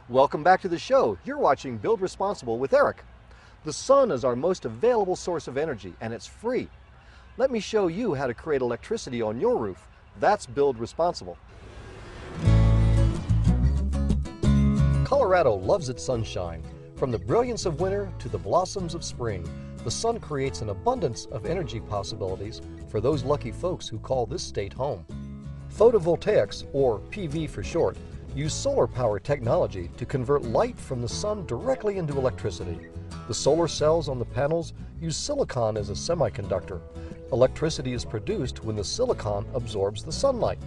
Welcome back to the show. You're watching Build Responsible with Eric. The sun is our most available source of energy, and it's free. Let me show you how to create electricity on your roof. That's Build Responsible. Colorado loves its sunshine. From the brilliance of winter to the blossoms of spring, the sun creates an abundance of energy possibilities for those lucky folks who call this state home. Photovoltaics, or PV for short, use solar power technology to convert light from the sun directly into electricity. The solar cells on the panels use silicon as a semiconductor. Electricity is produced when the silicon absorbs the sunlight.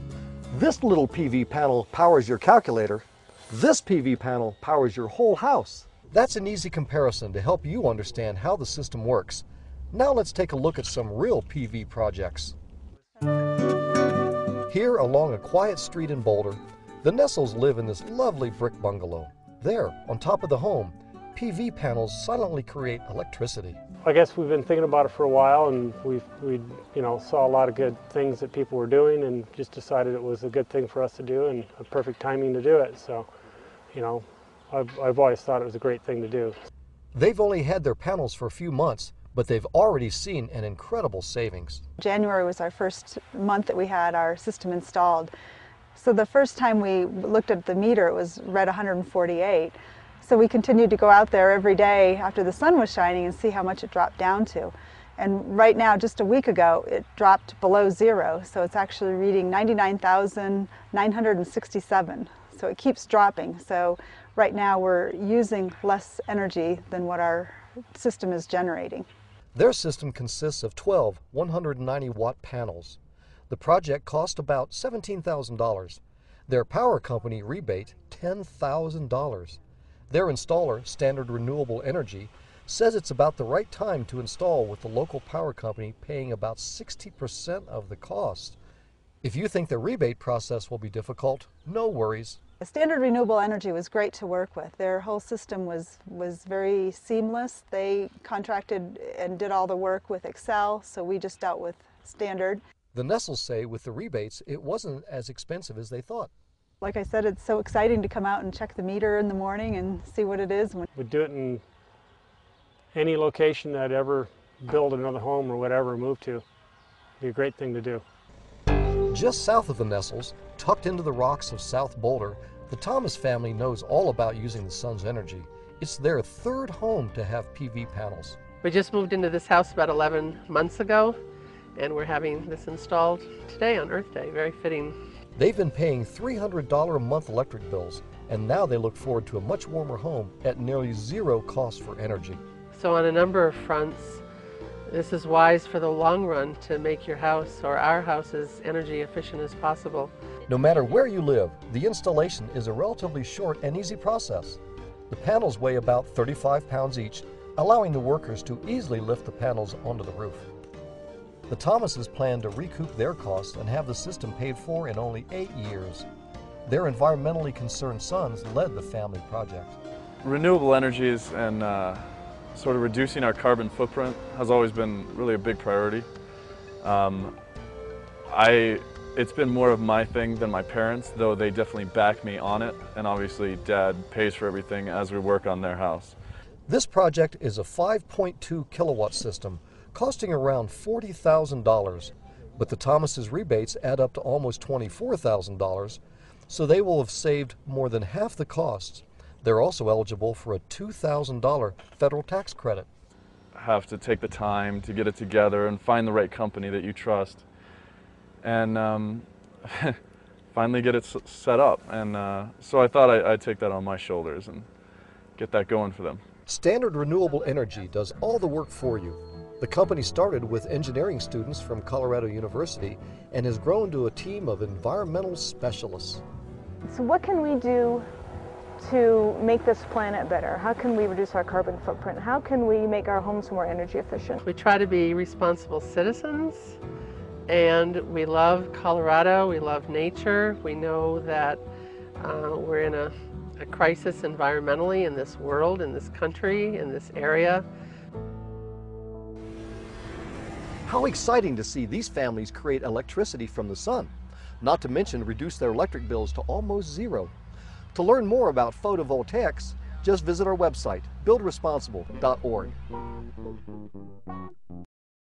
This little PV panel powers your calculator. This PV panel powers your whole house. That's an easy comparison to help you understand how the system works. Now let's take a look at some real PV projects. Here along a quiet street in Boulder, the Nestles live in this lovely brick bungalow. There, on top of the home, PV panels silently create electricity. I guess we've been thinking about it for a while, and we saw a lot of good things that people were doing, and just decided it was a good thing for us to do and a perfect timing to do it. So, I've always thought it was a great thing to do. They've only had their panels for a few months, but they've already seen an incredible savings. January was our first month that we had our system installed. So the first time we looked at the meter, it was read 148. So we continued to go out there every day after the sun was shining and see how much it dropped down to. And right now, just a week ago, it dropped below zero. So it's actually reading 99,967. So it keeps dropping. So right now we're using less energy than what our system is generating. Their system consists of 12 190-watt panels. The project cost about $17,000. Their power company rebate $10,000. Their installer, Standard Renewable Energy, says it's about the right time to install with the local power company paying about 60% of the cost. If you think the rebate process will be difficult, no worries. Standard Renewable Energy was great to work with. Their whole system was very seamless. They contracted and did all the work with Excel, so we just dealt with Standard. The Nestles say with the rebates, it wasn't as expensive as they thought. Like I said, it's so exciting to come out and check the meter in the morning and see what it is. We'd do it in any location that ever build another home or whatever, move to. It'd be a great thing to do. Just south of the Nestles, tucked into the rocks of South Boulder, the Thomas family knows all about using the sun's energy. It's their third home to have PV panels. We just moved into this house about 11 months ago, and we're having this installed today on Earth Day. Very fitting. They've been paying $300 a month electric bills, and now they look forward to a much warmer home at nearly zero cost for energy. So on a number of fronts, this is wise for the long run to make your house or our house as energy efficient as possible. No matter where you live, the installation is a relatively short and easy process. The panels weigh about 35 pounds each, allowing the workers to easily lift the panels onto the roof. The Thomases plan to recoup their costs and have the system paid for in only 8 years. Their environmentally concerned sons led the family project. Renewable energies and sort of reducing our carbon footprint has always been really a big priority. It's been more of my thing than my parents, though they definitely back me on it, and obviously Dad pays for everything as we work on their house. This project is a 5.2 kilowatt system, costing around $40,000, but the Thomases' rebates add up to almost $24,000, so they will have saved more than half the costs. They're also eligible for a $2,000 federal tax credit. Have to take the time to get it together and find the right company that you trust, and finally get it set up. And so I thought I'd take that on my shoulders and get that going for them. Standard Renewable Energy does all the work for you. The company started with engineering students from Colorado University and has grown to a team of environmental specialists. So what can we do to make this planet better? How can we reduce our carbon footprint? How can we make our homes more energy efficient? We try to be responsible citizens, and we love Colorado, we love nature. We know that we're in a crisis environmentally in this world, in this country, in this area. How exciting to see these families create electricity from the sun, not to mention reduce their electric bills to almost zero. To learn more about photovoltaics, just visit our website, buildresponsible.org.